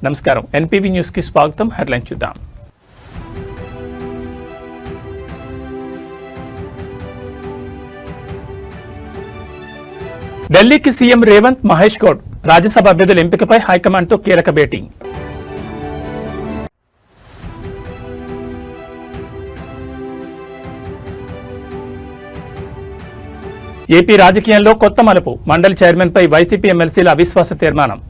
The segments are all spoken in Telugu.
నమస్కారం ఎన్పీవీ న్యూస్ కి స్వాగతం. హెడ్లైన్స్ చూద్దాం. ఢిల్లీకి సీఎం రేవంత్, మహేష్ గౌడ్ రాజ్యసభ అభ్యర్థుల ఎంపికపై హైకమాండ్ తో కీలక భేటీ. ఏపీ రాజకీయాల్లో కొత్త మలుపు, మండలి చైర్మన్ పై వైసీపీ ఎమ్మెల్సీల అవిశ్వాస తీర్మానం.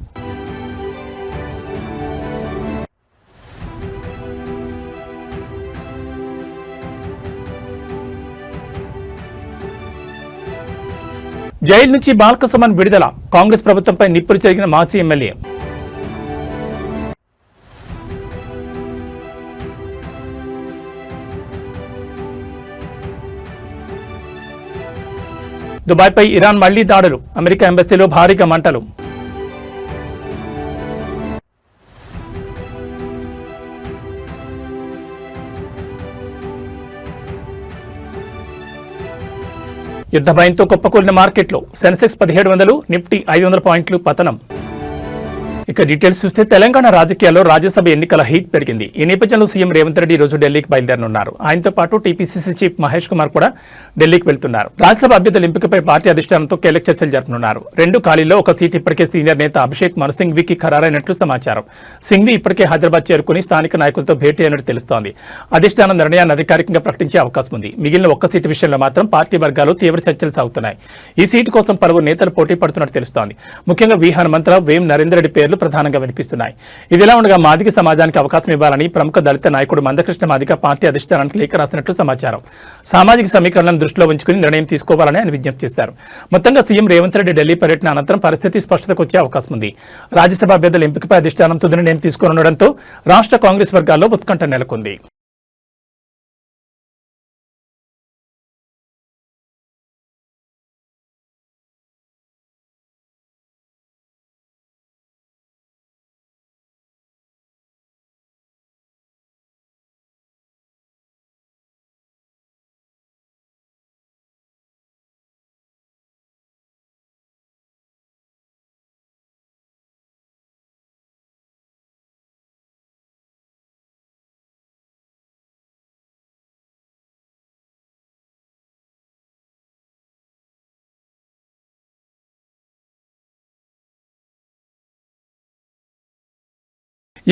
జైలు నుంచి బాల్కసుమన్ విడుదల, కాంగ్రెస్ ప్రభుత్వంపై నిప్పులు చెరిగిన మాజీ ఎమ్మెల్యే. దుబాయ్పై ఇరాన్ మళ్లీ దాడులు, అమెరికా ఎంబసీలో భారీగా మంటలు. యుద్ధ భయంతో కుప్పకూలిన మార్కెట్లో సెన్సెక్స్ 1700, నిఫ్టీ 500 పాయింట్లు పతనం. ఇక డీటెయిల్స్ చూస్తే తెలంగాణ రాజకీయాల్లో రాజ్యసభ ఎన్నికల హీట్ పెరిగింది. ఈ నేపథ్యంలో సీఎం రేవంత్ రెడ్డి రోజు ఢిల్లీకి బయలుదేరనున్నారు. ఆయనతో పాటు టీపీసీసీ చీఫ్ మహేష్ కుమార్ కూడా ఢిల్లీకి వెళ్తున్నారు. రాజ్యసభ అభ్యర్థుల ఎంపికపై పార్టీ అధిష్టానంతో కీలక చర్చలు జరపనున్నారు. 2 ఖాళీల్లో ఒక సీటు ఇప్పటికే సీనియర్ నేత అభిషేక్ మను సింఘ్వీకి ఖరారైనట్లు సమాచారం. సింఘ్వీ ఇప్పటికే హైదరాబాద్ చేరుకుని స్థానిక నాయకులతో భేటీ అయినట్టు తెలుస్తోంది. అధిష్టానం నిర్ణయాన్ని అధికారికంగా ప్రకటించే అవకాశం ఉంది. మిగిలిన ఒక్క సీటు విషయంలో మాత్రం పార్టీ వర్గాలు తీవ్ర చర్చలు సాగుతున్నాయి. ఈ సీటు కోసం పలువురు నేతలు పోటీ పడుతున్నట్టు తెలుస్తోంది. ముఖ్యంగా వి హనుమంతరావు, వేం నరేందర్ రెడ్డి పేర్లు ప్రధానంగా వినిపిస్తున్నాయి. ఇదిలా ఉండగా మాదిగ సమాజానికి అవకాశం ఇవ్వాలని ప్రముఖ దళిత నాయకుడు మందకృష్ణ మాదిగ పార్టీ అధిష్టానానికి లేఖ రాసినట్లు సమాచారం. సామాజిక సమీకరణలను దృష్టిలో ఉంచుకుని నిర్ణయం తీసుకోవాలని ఆయన విజ్ఞప్తి చేశారు. మొత్తంగా సీఎం రేవంత్ రెడ్డి ఢిల్లీ పర్యటన అనంతరం పరిస్థితి స్పష్టతకు వచ్చే అవకాశం ఉంది. రాజ్యసభ అభ్యర్థుల ఎంపికపై అధిష్టానం తుది నిర్ణయం తీసుకోనుండడంతో రాష్ట్ర కాంగ్రెస్ వర్గాల్లో ఉత్కంఠ నెలకొంది.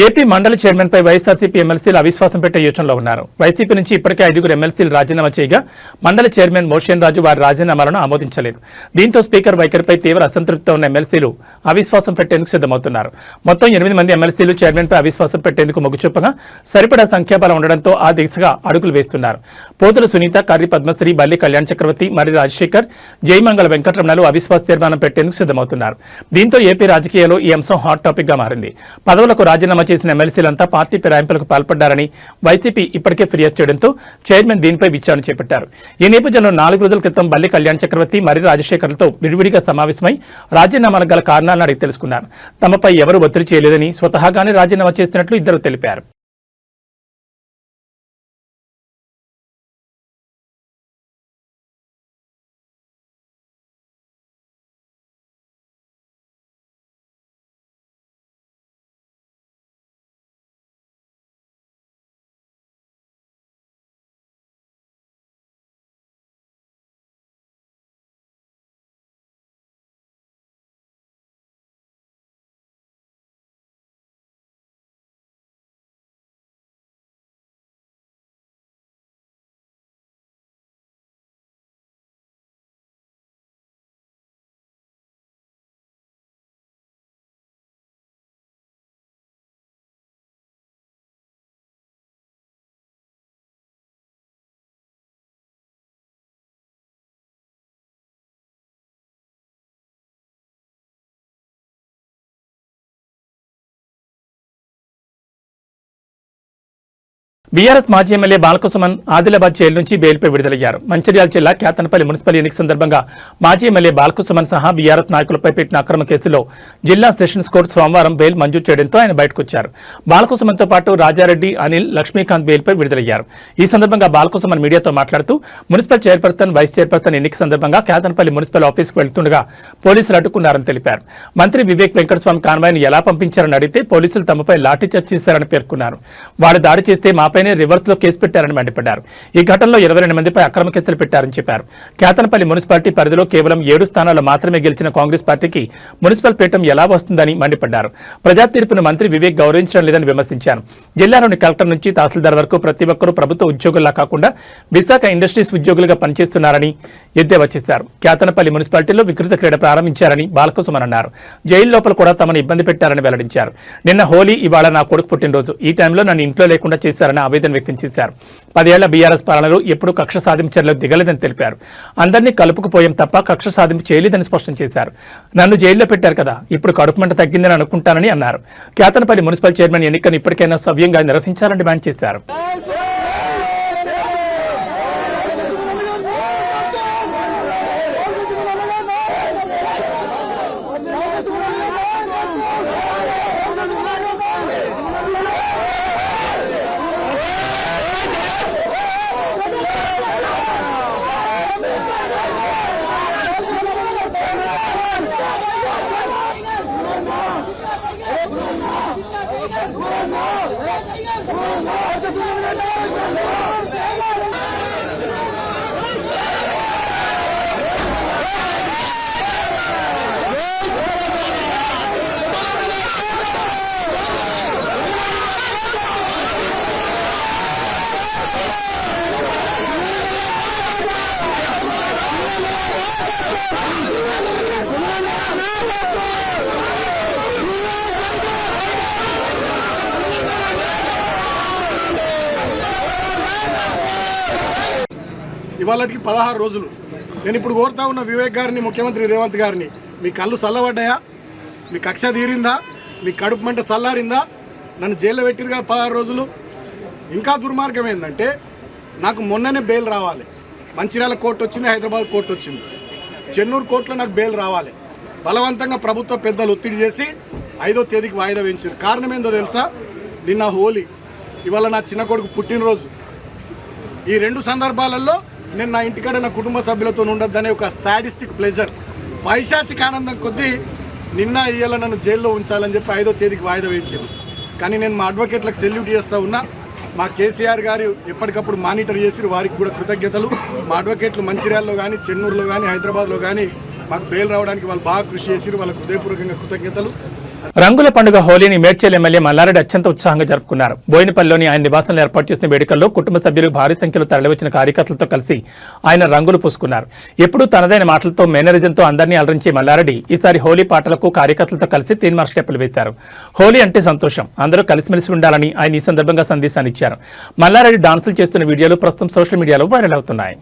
ఏపీ మండలి చైర్మన్ పై వైఎస్ఆర్సీపీ ఎమ్మెల్సీలు అవిశ్వాసం పెట్టే యోచనలో ఉన్నారు. వైసీపీ నుంచి ఇప్పటికే 5 ఎమ్మెల్సీలు రాజీనామా చేయగా మండలి చైర్మన్ మోషన్ రాజు వారి రాజీనామాలను ఆమోదించలేదు. దీంతో స్పీకర్ వైఖరిపై తీవ్ర అసంతృప్తితో ఉన్న ఎమ్మెల్సీలు అవిశ్వాసం పెట్టేందుకు సిద్దమవుతున్నారు. మొత్తం 8 మంది ఎమ్మెల్సీలు చైర్మన్ పై అవిశ్వాసం పెట్టేందుకు మొగ్గు చూపగా సరిపడా సంఖ్యాబలం ఉండడంతో ఆ దిశగా అడుగులు వేస్తున్నారు. పోతుల సునీత, కర్రి పద్మశ్రీ, బల్లి కళ్యాణ్ చక్రవర్తి, మర్రి రాజశేఖర్, జయమంగళ వెంకటరమణలు అవిశ్వాస తీర్మానం పెట్టేందుకు సిద్దమవుతున్నారు. దీంతో ఏపీ రాజకీయాల్లో ఈ అంశం హాట్ టాపిక్ గా మారింది. పదవులకు రాజీనామా చేసిన ఎమ్మెల్సీలంతా పార్టీ ఫిరాయింపులకు పాల్పడ్డారని వైసీపీ ఇప్పటికే ఫిర్యాదు చేయడంతో చైర్మన్ దీనిపై విచారణ చేపట్టారు. ఈ నేపథ్యంలో 4 రోజుల క్రితం బల్లి కళ్యాణ్ చక్రవర్తి, మర్రి రాజశేఖర్లతో విడివిడిగా సమావేశమై రాజీనామాలకు గల కారణాలను అడిగి తెలుసుకున్నారు. తమపై ఎవరూ ఒత్తిడి చేయలేదని, స్వతహాగానే రాజీనామా చేస్తున్నట్లు ఇద్దరు తెలిపారు. బీఆర్ఎస్ మాజీ ఎమ్మెల్యే బాలకసుమన్ ఆదిలాబాద్ జైలు నుంచి బెయిల్పై విడుదలయ్యారు. మంచిర్యాల జిల్లా కేతనపల్లి మున్సిపల్ ఎన్నిక సందర్భంగా మాజీ ఎమ్మెల్యే బాలకసుమన్ సహా బీఆర్ఎస్ నాయకులపై పెట్టిన అక్రమ కేసులో జిల్లా సెషన్స్ కోర్టు సోమవారం బెయిల్ మంజూరు చేయడంతో ఆయన బయటకొచ్చారు. బాలకసుమన్తో పాటు రాజారెడ్డి, అనిల్, లక్ష్మీకాంత్ బెయిల్పై విడుదలయ్యారు. ఈ సందర్భంగా బాలకసుమన్ మీడియాతో మాట్లాడుతూ మున్సిపల్ చైర్పర్సన్, వైస్ చైర్పర్సన్ ఎన్నిక సందర్భంగా కేతనపల్లి మున్సిపల్ ఆఫీస్కు వెళ్తుండగా పోలీసులు అడ్డుకున్నారని తెలిపారు. మంత్రి వివేక్ వెంకటస్వామి కాన్వాయ్ను ఎలా పంపించారని అడిగితే పోలీసులు తమపై లాఠీచార్జ్ చేశారని పేర్కొన్నారు. వాడు దాడి చేస్తే మాపైనే రివర్స్ లో కేసు పెట్టారని మండిపడ్డారు. ఈ ఘటనలో 22 మందిపై అక్రమ కేసులు పెట్టారని చెప్పారు. కేతనపల్లి మున్సిపాలిటీ పరిధిలో కేవలం 7 స్థానాల్లో మాత్రమే గెలిచిన కాంగ్రెస్ పార్టీకి మున్సిపల్ పీఠం ఎలా వస్తుందని మండిపడ్డారు. ప్రజా తీర్పును మంత్రి వివేక్ గౌరవించడం లేదని విమర్శించారు. జిల్లాలోని కలెక్టర్ నుంచి తహసీల్దార్ వరకు ప్రతి ఒక్కరూ ప్రభుత్వ ఉద్యోగుల్లా కాకుండా విశాఖ ఇండస్ట్రీస్ ఉద్యోగులుగా పనిచేస్తున్నారని ఎద్దేవా చేశారు. కేతనపల్లి మున్సిపాలిటీలో వికృత క్రీడ ప్రారంభించారని బాలకసుమన్ అన్నారు. జైలు లోపల కూడా తమను ఇబ్బంది పెట్టారని వెల్లడించారు. నిన్న హోలీ, ఇవాళ నా కొడుకు పుట్టినరోజు. ఈ టైంలో నన్ను ఇంట్లో లేకుండా చేశారని ఆవేదన వ్యక్తం చేశారు. 10 ఏళ్ల బీఆర్ఎస్ పాలనలో ఎప్పుడూ కక్ష సాధింపు చర్యలు దిగలేదని తెలిపారు. అందరినీ కలుపుకుపోయాం తప్ప కక్ష సాధింపు చేయలేదని స్పష్టం చేశారు. నన్ను జైల్లో పెట్టారు కదా, ఇప్పుడు కడుపు మంట తగ్గిందని అనుకుంటానని అన్నారు. కేతనపల్లి మున్సిపల్ చైర్మన్ ఎన్నికను ఇప్పటికైనా సవ్యంగా నిర్వహించాలని డిమాండ్ చేశారు. ఇవాళకి 16 రోజులు. నేను ఇప్పుడు కోరుతా ఉన్న వివేక్ గారిని, ముఖ్యమంత్రి రేవంత్ గారిని, మీ కళ్ళు చల్లబడ్డాయా? మీ కక్ష తీరిందా? మీ కడుపు మంట చల్లారిందా? నన్ను జైల్లో పెట్టిరుగా 16 రోజులు. ఇంకా దుర్మార్గం ఏంటంటే నాకు మొన్ననే బెయిల్ రావాలి. మంచిర్యాల కోర్టు వచ్చింది, హైదరాబాద్ కోర్టు వచ్చింది, చెన్నూరు కోర్టులో నాకు బెయిల్ రావాలి. బలవంతంగా ప్రభుత్వ పెద్దలు ఒత్తిడి చేసి 5వ తేదీకి వాయిదా వేయించారు. కారణం ఏందో తెలుసా? నిన్న హోలీ, ఇవాళ నా చిన్న కొడుకు పుట్టినరోజు. ఈ 2 సందర్భాలలో నేను నా ఇంటికాడ నా కుటుంబ సభ్యులతో ఉండొద్దనే ఒక సాడిస్టిక్ ప్లెజర్, పైశాచిక ఆనందం కొద్దీ నిన్న ఇయ్యాల నన్ను జైల్లో ఉంచాలని చెప్పి 5వ తేదీకి వాయిదా వేయించారు. కానీ నేను మా అడ్వకేట్లకు సెల్యూట్ చేస్తూ ఉన్నా. మా కేసీఆర్ గారు ఎప్పటికప్పుడు మానిటర్ చేసి వారికి కూడా కృతజ్ఞతలు. మా అడ్వకేట్లు మంచిర్యాలలో కానీ, చెన్నూరులో కానీ, హైదరాబాద్లో కానీ మాకు బెయిల్ రావడానికి వాళ్ళు బాగా కృషి చేసి వాళ్ళకు హృదయపూర్వకంగా కృతజ్ఞతలు. రంగుల పండుగ హోలీని మేడ్చల్ ఎమ్మెల్యే మల్లారెడ్డి అత్యంత ఉత్సాహంగా జరుపుకున్నారు. బోయినపల్లిలోని ఆయన నివాసంలో ఏర్పాటు చేసిన వేడుకల్లో కుటుంబ సభ్యులు భారీ సంఖ్యలో తరలివచ్చిన కార్యకర్తలతో కలిసి ఆయన రంగులు పూసుకున్నారు. ఎప్పుడూ తనదైన మాటలతో, మేనరిజంతో అందరినీ అలరించే మల్లారెడ్డి ఈసారి హోలీ పాటలకు కార్యకర్తలతో కలిసి తీన్మార్ స్టెప్పులు వేశారు. హోలీ అంటే సంతోషం, అందరూ కలిసిమెలిసి ఉండాలని ఆయన ఈ సందర్భంగా సందేశాన్ని ఇచ్చారు. మల్లారెడ్డి డాన్సులు చేస్తున్న వీడియోలు ప్రస్తుతం సోషల్ మీడియాలో వైరల్ అవుతున్నాయి.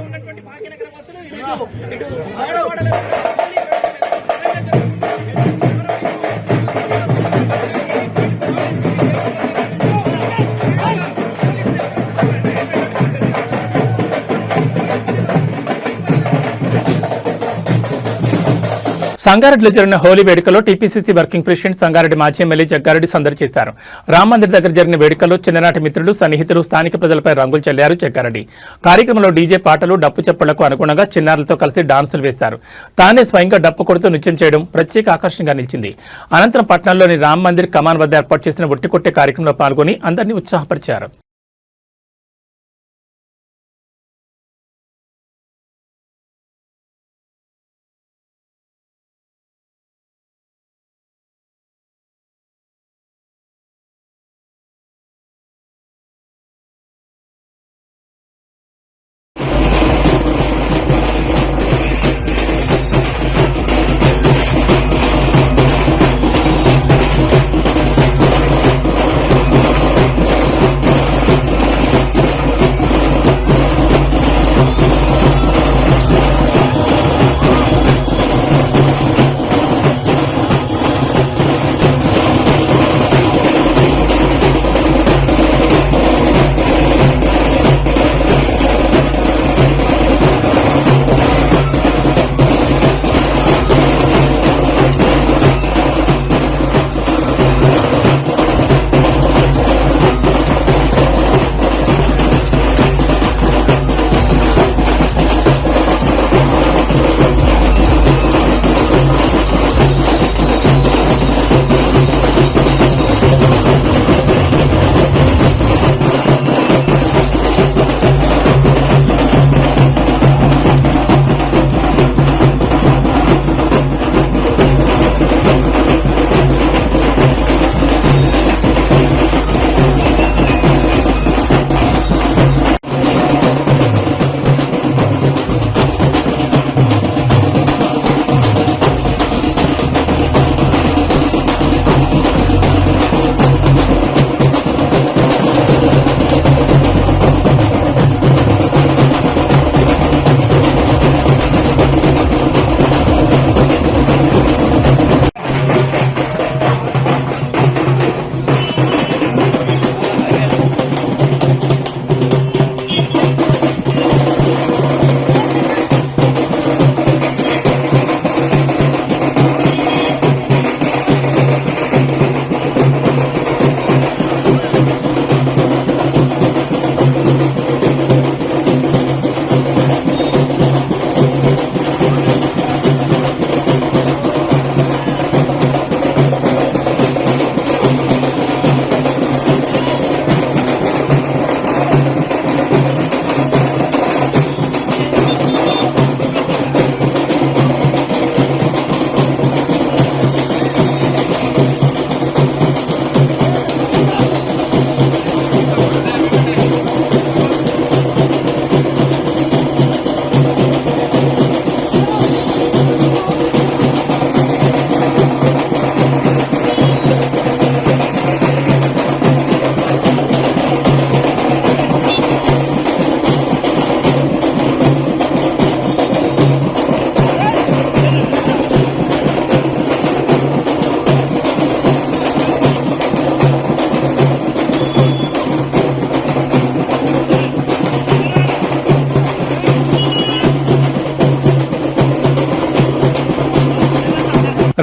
ఉన్నటువంటి భాగ్యనగర బస్సులు ఈరోజు ఇటు సంగారెడ్డిలో జరిగిన హోలీ వేడుకలో టీపీసీసీ వర్కింగ్ ప్రెసిడెంట్ సంగారెడ్డి మాజీ ఎమ్మెల్యే జగ్గారెడ్డి సందడి చేశారు. రామ్ మందిర్ దగ్గర జరిగిన వేడుకల్లో చిన్ననాటి మిత్రులు, సన్నిహితులు, స్థానిక ప్రజలపై రంగులు చల్లారు జగ్గారెడ్డి. కార్యక్రమంలో డీజే పాటలు, డప్పు చప్పుళ్లకు అనుగుణంగా చిన్నారులతో కలిసి డాన్సులు వేశారు. తానే స్వయంగా డప్పు కొడుతూ నృత్యం చేయడం ప్రత్యేక ఆకర్షణగా నిలిచింది. అనంతరం పట్టణంలోని రామ్ మందిర్ కమాన్ వద్ద ఏర్పాటు చేసిన ఒట్టి కొట్టే కార్యక్రమంలో పాల్గొని అందరినీ ఉత్సాహపరిచారు.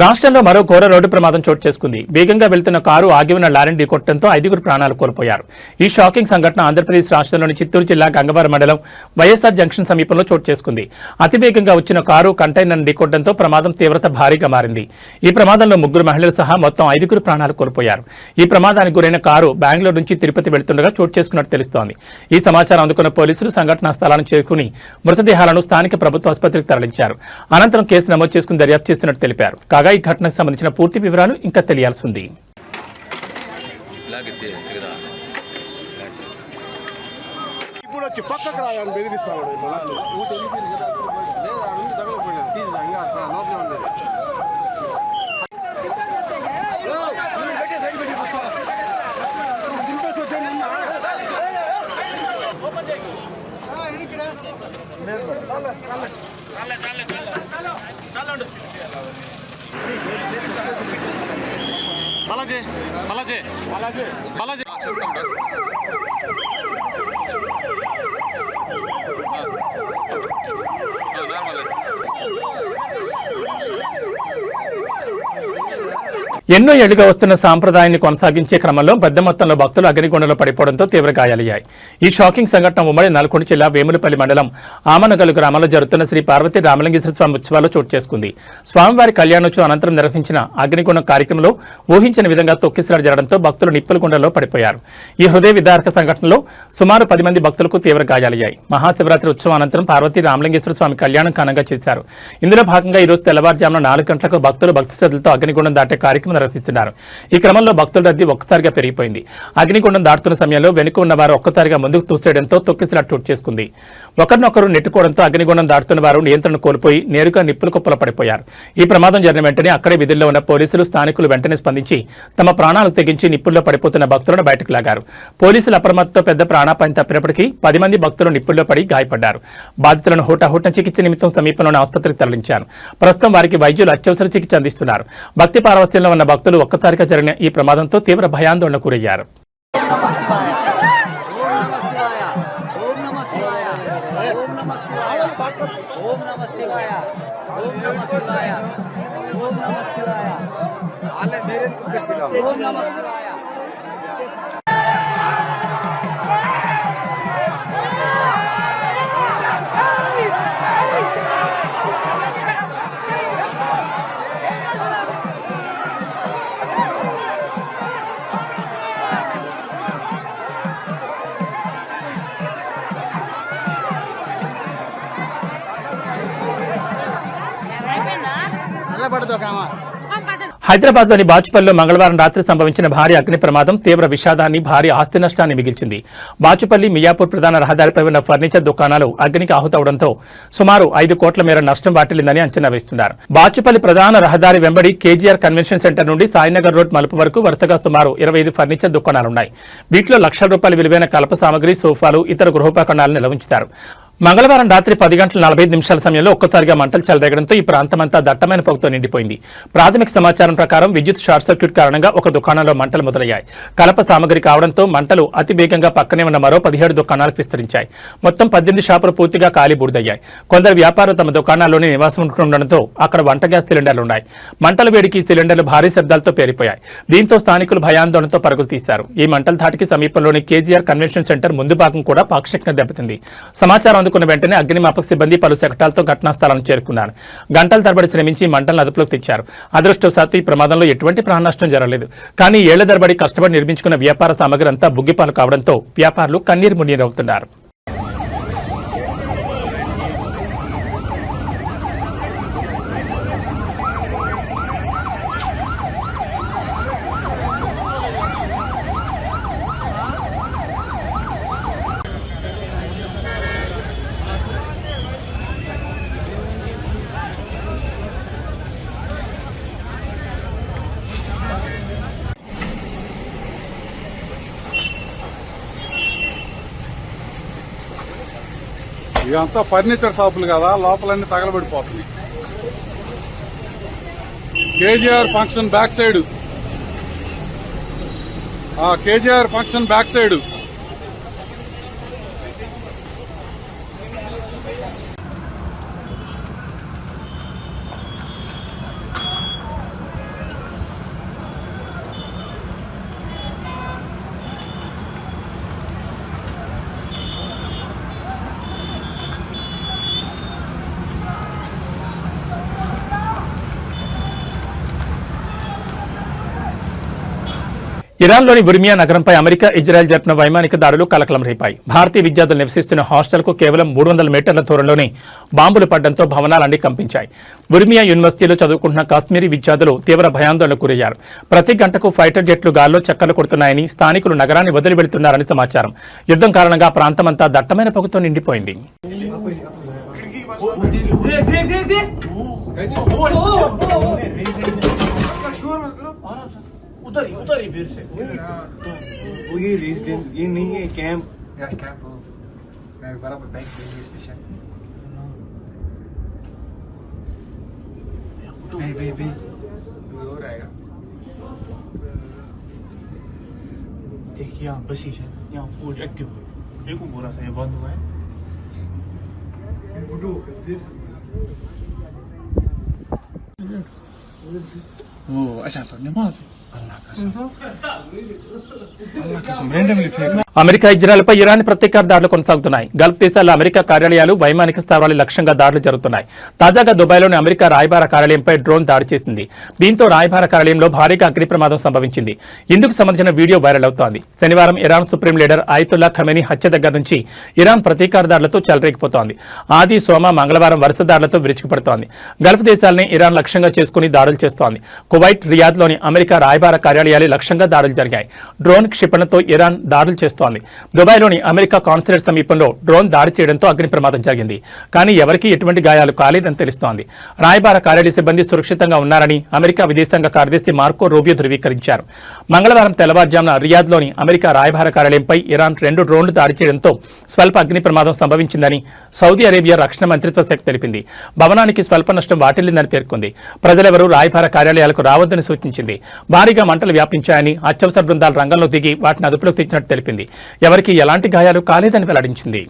రాష్ట్రంలో మరో ఘోర రోడ్డు ప్రమాదం చోటు చేసుకుంది. వేగంగా వెళ్తున్న కారు ఆగి ఉన్న లారీని ఢీకొట్టడంతో 5గురు ప్రాణాలు కోల్పోయారు. ఈ షాకింగ్ సంఘటన ఆంధ్రప్రదేశ్ రాష్ట్రంలోని చిత్తూరు జిల్లా గంగవరం మండలం వైఎస్ఆర్ జంక్షన్ సమీపంలో చోటు చేసుకుంది. అతివేగంగా వచ్చిన కారు కంటైనర్ను ఢీకొట్టడంతో ప్రమాదం తీవ్రత భారీగా మారింది. ఈ ప్రమాదంలో 3 మహిళలు సహా మొత్తం 5గురు ప్రాణాలు కోల్పోయారు. ఈ ప్రమాదానికి గురైన కారు బెంగళూరు నుంచి తిరుపతి వెళ్తుండగా చోటు చేసుకున్నట్టు తెలుస్తోంది. ఈ సమాచారం అందుకున్న పోలీసులు సంఘటనా స్థలానికి చేరుకుని మృతదేహాలను స్థానిక ప్రభుత్వ ఆసుపత్రికి తరలించారు. అనంతరం కేసు నమోదు చేసుకుని దర్యాప్తు చేస్తున్నట్టు తెలిపారు. కాగా ఈ ఘటనకు సంబంధించిన పూర్తి వివరాలు ఇంకా తెలియాల్సి ఉంది. బాలాజీ బాలాజీ బాలాజీ బాలాజీ చెప్తాం నార్మల్ ఎన్నో ఏళ్లుగా వస్తున్న సాంప్రదాయాన్ని కొనసాగించే క్రమంలో పెద్ద మొత్తంలో భక్తులు అగ్నిగుండంలో పడిపోవడంతో తీవ్ర గాయాలయ్యాయి. ఈ షాకింగ్ సంఘటన ఉమ్మడి నల్గొండ జిల్లా వేములపల్లి మండలం ఆమనగల్లు గ్రామంలో జరుగుతున్న శ్రీ పార్వతీ రామలింగేశ్వర స్వామి ఉత్సవాల్లో చోటు చేసుకుంది. స్వామివారి కళ్యాణోత్సవం అనంతరం నిర్వహించిన అగ్నిగుండం కార్యక్రమంలో ఊహించిన విధంగా తొక్కిసలాట జరగడంతో భక్తులు నిప్పుల గుండంలో పడిపోయారు. ఈ హృదయ విదారక సంఘటనలో సుమారు 10 మంది భక్తులకు తీవ్ర గాయాలయ్యాయి. మహాశివరాత్రి ఉత్సవం అనంతరం పార్వతీ రామలింగేశ్వర స్వామి కళ్యాణం ఘనంగా చేశారు. ఇందులో భాగంగా ఈ రోజు తెల్లవారుజామున 4 గంటలకు భక్తులు భక్తి శ్రద్ధలతో అగ్నిగుండం దాటే కార్యక్రమం నిర్వహిస్తున్నారు. ఈ క్రమంలో భక్తుల రద్దీ ఒక్కసారిగా పెరిగిపోయింది. అగ్నిగుండం దాటుతున్న సమయంలో వెనుక ఉన్న వారు ఒక్కసారిగా ముందుకు తూసేయడంతో తొక్కిసలాట చోటు చేసుకుంది. ఒకరినొకరు నెట్టుకోవడంతో అగ్నిగుండం దాటుతున్న వారు నియంత్రణ కోల్పోయి నేరుగా నిప్పుల కుప్పలో పడిపోయారు. ఈ ప్రమాదం జరిగిన వెంటనే అక్కడే విధుల్లో ఉన్న పోలీసులు స్థానికులు వెంటనే స్పందించి తమ ప్రాణాలు తెగించి నిప్పుల్లో పడిపోతున్న భక్తులను బయటకు లాగారు. పోలీసుల అప్రమత్తతో పెద్ద ప్రాణాపాయం తప్పినప్పటికీ 10 మంది భక్తులు నిప్పుల్లో పడి గాయపడ్డారు. బాధితులను హుటాహుటిన చికిత్స నిమిత్తం సమీపంలోని ఆసుపత్రికి తరలించారు. ప్రస్తుతం వారికి వైద్యులు అత్యవసర చికిత్స అందిస్తున్నారు. భక్తి పారవస్యంలో ఉన్న భక్తులు ఒక్కసారిగా జరిగిన ఈ ప్రమాదంతో తీవ్ర భయాందోళనకు గురయ్యారు. హైదరాబాద్లోని బాచుపల్లిలో మంగళవారం రాత్రి సంభవించిన భారీ అగ్ని ప్రమాదం తీవ్ర విషాదాన్ని, భారీ ఆస్తి నష్టాన్ని మిగిల్చింది. బాచుపల్లి మియాపూర్ ప్రధాన రహదారిపై ఉన్న ఫర్నిచర్ దుకాణాలు అగ్నికి ఆహుతవడంతో సుమారు 5 కోట్ల మేర నష్టం వాటిల్లిందని అంచనా వేస్తున్నారు. బాచుపల్లి ప్రధాన రహదారి వెంబడి కేజీఆర్ కన్వెన్షన్ సెంటర్ నుండి సాయినగర్ రోడ్ మలుపు వరకు వరుసగా సుమారు 25 ఫర్నిచర్ దుకాణాలున్నాయి. వీటిలో లక్షల రూపాయల విలువైన కలప సామగ్రి, సోఫాలు, ఇతర గృహోపకరణాలను నిల్వించుతారు. మంగళవారం రాత్రి 10 గంటల 45 నిమిషాల సమయంలో ఒక్కసారిగా మంటలు చెలరేగడంతో ఈ ప్రాంతమంతా దట్టమైన పొగతో నిండిపోయింది. ప్రాథమిక సమాచారం ప్రకారం విద్యుత్ షార్ట్ సర్క్యూట్ కారణంగా ఒక దుకాణంలో మంటలు మొదలయ్యాయి. కలప సామగ్రి కావడంతో మంటలు అతి వేగంగా పక్కనే ఉన్న మరో 17 దుకాణాలకు విస్తరించాయి. మొత్తం 18 షాపులు పూర్తిగా కాలి బూడిదయ్యాయి. కొందరు వ్యాపారులు తమ దుకాణాల్లోనే నివాసం ఉంటుండడంతో అక్కడ వంట గ్యాస్ సిలిండర్లున్నాయి. మంటల వేడికి సిలిండర్లు భారీ శబ్దాలతో పేరిపోయాయి. దీంతో స్థానికులు భయాందోళనతో పరుగులు తీశారు. ఈ మంటల ధాటికి సమీపంలోని కేజీఆర్ కన్వెన్షన్ సెంటర్ ముందు భాగం కూడా పాక్షికంగా దెబ్బతింది. సమాచారం అందుకున్న వెంటనే అగ్నిమాపక సిబ్బంది పలు శకటాలతో ఘటనా స్థలాన్ని చేరుకున్నారు. గంటల తరబడి శ్రమించి మంటలను అదుపులోకి తెచ్చారు. అదృష్టవశాత్తు ఈ ప్రమాదంలో ఎటువంటి ప్రాణ నష్టం జరగలేదు. కానీ ఏళ్ల తరబడి కష్టపడి నిర్మించుకున్న వ్యాపార సామగ్రి అంతా బుగ్గిపాలు కావడంతో వ్యాపారులు కన్నీరు మున్నీరవుతున్నారు. ఇదంతా ఫర్నిచర్ షాపులు కదా, లోపలన్నీ తగలబడిపోతున్నాయి. KGR function back side, KGR function back side ఇరాన్లోని ఉర్మియా నగరంపై అమెరికా, ఇజ్రాయెల్ జరిపిన వైమానిక దాడులు కలకలం రేపాయి. భారతీయ విద్యార్థులు నివసిస్తున్న హాస్టల్కు కేవలం 300 మీటర్ల దూరంలోనే బాంబులు పడడంతో భవనాలన్నీ కంపించాయి. ఉర్మియా యూనివర్సిటీలో చదువుకుంటున్న కాశ్మీరీ విద్యార్థులు తీవ్ర భయాందోళనకు గురయ్యారు. ప్రతి గంటకు ఫైటర్ జెట్లు గాల్లో చక్కర్లు కొడుతున్నాయని, స్థానికులు నగరాన్ని వదిలి వెళుతున్నారని సమాచారం. యుద్ధం కారణంగా ప్రాంతమంతా దట్టమైన పొగతో నిండిపోయింది. उधर ही फिर से तो वो ये रेजिडेंस ये नहीं है कैंप यस कैंप मैं बराबर बैक रेलवे स्टेशन बे हो रहेगा देखिए यहाँ बसी है, यहाँ फूड एक्टिव है, देखो पूरा सा ये बंद हुआ है। Oh, अच्छा तो नमाज अल्लाह कसम अल्लाह कसम randomly फेंक అమెరికా ఇజ్రాయెల్పై ఇరాన్ ప్రతీకార దాడులు కొనసాగుతున్నాయి. గల్ఫ్ దేశాల్లో అమెరికా కార్యాలయాలు, వైమానిక స్థావరాలు లక్ష్యంగా దాడులు జరుగుతున్నాయి. తాజాగా దుబాయ్లోని అమెరికా రాయబార కార్యాలయంపై డ్రోన్ దాడి చేసింది. దీంతో రాయబార కార్యాలయంలో భారీగా అగ్ని ప్రమాదం సంభవించింది. ఇందుకు సంబంధించిన వీడియో వైరల్ అవుతోంది. శనివారం Iran supreme leader Ayatollah Khamenei హత్య దగ్గర నుంచి ఇరాన్ ప్రతీకార దాడులతో చెలరేగిపోతోంది. ఆది, సోమ, మంగళవారం వరుస దాడులతో విరుచుకుపడుతోంది. గల్ఫ్ దేశాలని ఇరాన్ లక్ష్యంగా చేసుకుని దాడులు చేస్తోంది. కువైట్, రియాద్లోని అమెరికా రాయబార కార్యాలయాలు లక్ష్యంగా దాడులు జరిగాయి. డ్రోన్ క్షిపణితో ఇరాన్ దాడులు చేస్తోంది. దుబాయ్లోని అమెరికా కాన్సులేట్ సమీపంలో డ్రోన్ దాడి చేయడంతో అగ్ని ప్రమాదం జరిగింది. కానీ ఎవరికీ ఎటువంటి గాయాలు కాలేదని తెలుస్తోంది. రాయబార కార్యాలయ సిబ్బంది సురక్షితంగా ఉన్నారని అమెరికా విదేశాంగ కార్యదర్శి మార్కో రూబియో ధృవీకరించారు. మంగళవారం తెల్లవారుజామున రియాద్లోని అమెరికా రాయబార కార్యాలయంపై ఇరాన్ 2 డ్రోన్లు దాడి చేయడంతో స్వల్ప అగ్ని ప్రమాదం సంభవించిందని సౌదీ అరేబియా రక్షణ మంత్రిత్వ శాఖ తెలిపింది. భవనానికి స్వల్ప నష్టం వాటిల్లిందని పేర్కొంది. ప్రజలెవరూ రాయబార కార్యాలయాలకు రావద్దని సూచించింది. భారీగా మంటలు వ్యాపించాయని అత్యవసర బృందాలు రంగంలో దిగి వాటిని అదుపులోకి తెచ్చినట్టు తెలిపింది. ఎవరికీ ఎలాంటి గాయాలు కాలేదని వెల్లడించింది.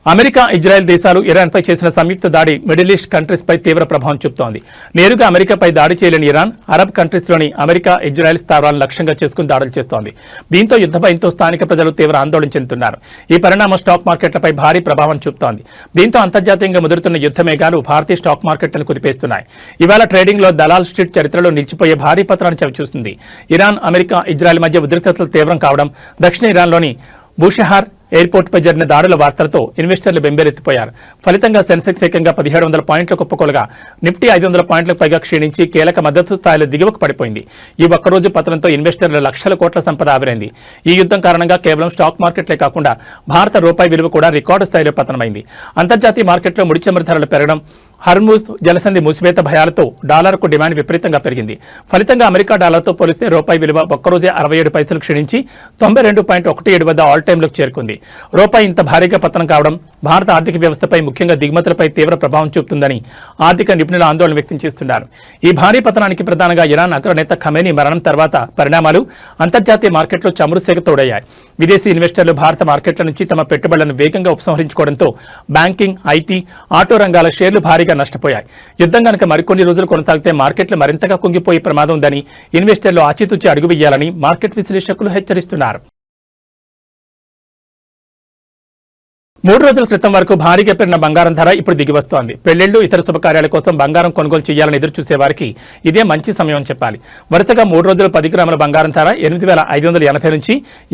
అమెరికా, ఇజ్రాయెల్ దేశాలు ఇరాన్పై చేసిన సంయుక్త దాడి మిడిల్ ఈస్ట్ కంట్రీస్ పై తీవ్ర ప్రభావం చూపుతోంది. నేరుగా అమెరికాపై దాడి చేయలేని ఇరాన్ అరబ్ కంట్రీస్లోని అమెరికా, ఇజ్రాయెల్ స్థావరాలను లక్ష్యంగా చేసుకుని దాడులు చేస్తోంది. దీంతో యుద్ధ భయంతో స్థానిక ప్రజలు తీవ్ర ఆందోళన చెందుతున్నారు. ఈ పరిణామం స్టాక్ మార్కెట్లపై భారీ ప్రభావం చూపుతోంది. దీంతో అంతర్జాతీయంగా ముదురుతున్న యుద్ధ మేఘాలు భారతీయ స్టాక్ మార్కెట్లను కుదిపేస్తున్నాయి. ఇవాళ ట్రేడింగ్లో దలాల్ స్ట్రీట్ చరిత్రలో నిలిచిపోయే భారీ పతనాన్ని చవిచూస్తుంది. ఇరాన్, అమెరికా, ఇజ్రాయెల్ మధ్య ఉద్రిక్తతలు తీవ్రం కావడం, దక్షిణ ఇరాన్లోని బూషహార్ ఎయిర్పోర్టుపై జరిగిన దాడుల వార్తలతో ఇన్వెస్టర్లు బెంబేలెత్తిపోయారు. ఫలితంగా సెన్సెక్స్ ఏకంగా 1700 పాయింట్లు కుప్పకొలగా నిఫ్టీ 500 పాయింట్లకు పైగా క్షీణించి కీలక మద్దతు స్థాయిలో దిగువకు పడిపోయింది. ఈ ఒక్కరోజు పతనంతో ఇన్వెస్టర్ల లక్షల కోట్ల సంపద ఆవిరైంది. ఈ యుద్ధం కారణంగా కేవలం స్టాక్ మార్కెట్లే కాకుండా భారత రూపాయి విలువ కూడా రికార్డు స్థాయిలో పతనమైంది. అంతర్జాతీయ మార్కెట్లో ముడి చమురు ధరలు పెరగడం, హర్మూజ్ జలసంధి మూసివేత భయాలతో డాలర్కు డిమాండ్ విపరీతంగా పెరిగింది. ఫలితంగా అమెరికా డాలర్తో పోలిస్తే రూపాయి విలువ ఒక్కరోజే 67 పైసలు క్షీణించి 92.17 వద్ద ఆల్ టైంలోకి చేరుకుంది. రూపాయి ఇంత భారీగా పతనం కావడం భారత ఆర్థిక వ్యవస్థపై, ముఖ్యంగా దిగుమతులపై తీవ్ర ప్రభావం చూపుతుందని ఆర్థిక నిపుణులు ఆందోళన వ్యక్తం చేస్తున్నారు. ఈ భారీ పతనానికి ప్రధానంగా ఇరాన్ అగ్రనేత ఖమేనీ మరణం తర్వాత పరిణామాలు అంతర్జాతీయ మార్కెట్లో చమురు సేగ తోడయ్యాయి. విదేశీ ఇన్వెస్టర్లు భారత మార్కెట్ల నుంచి తమ పెట్టుబడులను వేగంగా ఉపసంహరించుకోవడంతో బ్యాంకింగ్, ఐటీ, ఆటో రంగాల షేర్లు భారీగా నష్టపోయాయి. యుద్ధం కనుక మరికొన్ని రోజులు కొనసాగితే మార్కెట్లు మరింతగా కుంగిపోయే ప్రమాదం ఉందని ఇన్వెస్టర్లు ఆచితూచి అడుగు వేయాలని మార్కెట్ విశ్లేషకులు హెచ్చరిస్తున్నారు. 3 రోజుల క్రితం వరకు భారీగా పెరిగిన బంగారం ధర ఇప్పుడు దిగివస్తోంది. పెళ్లిళ్లు, ఇతర శుభకార్యాల కోసం బంగారం కొనుగోలు చేయాలని ఎదురు చూసేవారికి ఇదే మంచి సమయం అని చెప్పాలి. వరుసగా 3 రోజులు 10 గ్రాముల బంగారం ధర 8,580 నుంచి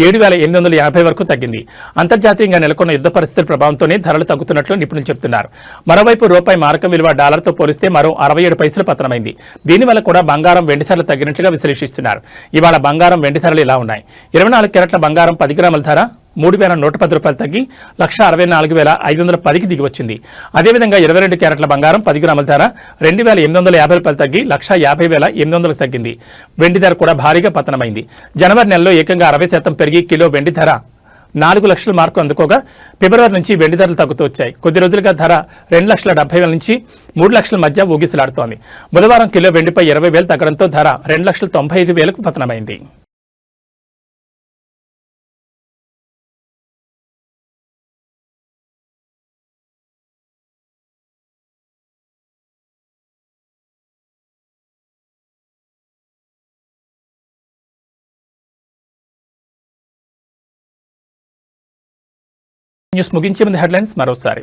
7,850 వరకు తగ్గింది. అంతర్జాతీయంగా నెలకొన్న యుద్ధ పరిస్థితుల ప్రభావంతోనే ధరలు తగ్గుతున్నట్లు నిపుణులు చెబుతున్నారు. మరోవైపు రూపాయి మారకం విలువ డాలర్తో పోలిస్తే మరో 67 పైసలు పతనమైంది. దీనివల్ల కూడా బంగారం, వెండి ధరలు తగ్గినట్లుగా విశ్లేషిస్తున్నారు. ఇవాళ బంగారం, వెండి ధరలు ఇలా ఉన్నాయి. 24 క్యారెట్ల బంగారం 10 గ్రాముల ధర 3,110 రూపాయలు తగ్గి 1,64,510కి దిగి వచ్చింది. అదేవిధంగా 22 క్యారెట్ల బంగారం 10 గ్రాముల ధర 2,850 రూపాయలు తగ్గి 1,50,800కి తగ్గింది. వెండి ధర కూడా భారీగా పతనమైంది. జనవరి నెలలో ఏకంగా 60% పెరిగి కిలో వెండి ధర 4 లక్షల మార్కు అందుకోగా ఫిబ్రవరి నుంచి వెండి ధరలు తగ్గుతూ వచ్చాయి. కొద్ది రోజులుగా ధర 2,70,000 నుంచి 3 లక్షల మధ్య ఊగిసలాడుతోంది. బుధవారం కిలో వెండిపై 20,000 తగ్గడంతో ధర 2,95,000కు పతనమైంది. న్యూస్ ముగించే ముందు హెడ్లైన్స్ మరోసారి.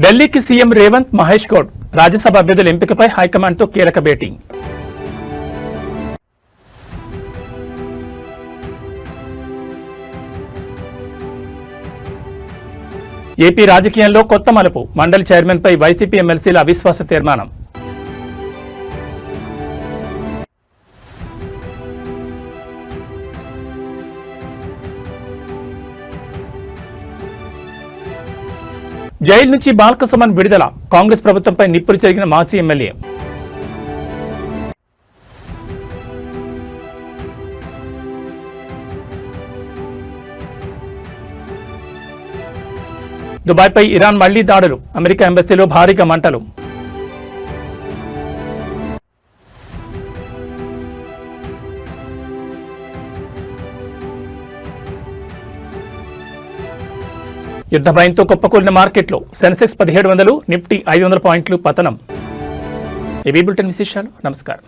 ఢిల్లీకి సీఎం రేవంత్, మహేష్ గౌడ్ రాజ్యసభ అభ్యర్థుల ఎంపికపై హైకమాండ్తో కీలక భేటీ. ఏపీ రాజకీయాల్లో కొత్త మలుపు, మండలి చైర్మన్పై వైసీపీ ఎమ్మెల్సీల అవిశ్వాస తీర్మానం. జైలు నుంచి బాల్కసుమన్ విడుదల, కాంగ్రెస్ ప్రభుత్వంపై నిప్పులు చెరిగిన మాజీ ఎమ్మెల్యే. దుబాయ్పై ఇరాన్ మళ్లీ దాడులు, అమెరికా ఎంబసీలో భారీగా మంటలు. యుద్ధ భయంతో కుప్పకూలిన మార్కెట్లో సెన్సెక్స్ 1700, నిఫ్టీ 500 పాయింట్లు పతనం. ఏబీ బులెటిన్ విశేషాలు. నమస్కారం.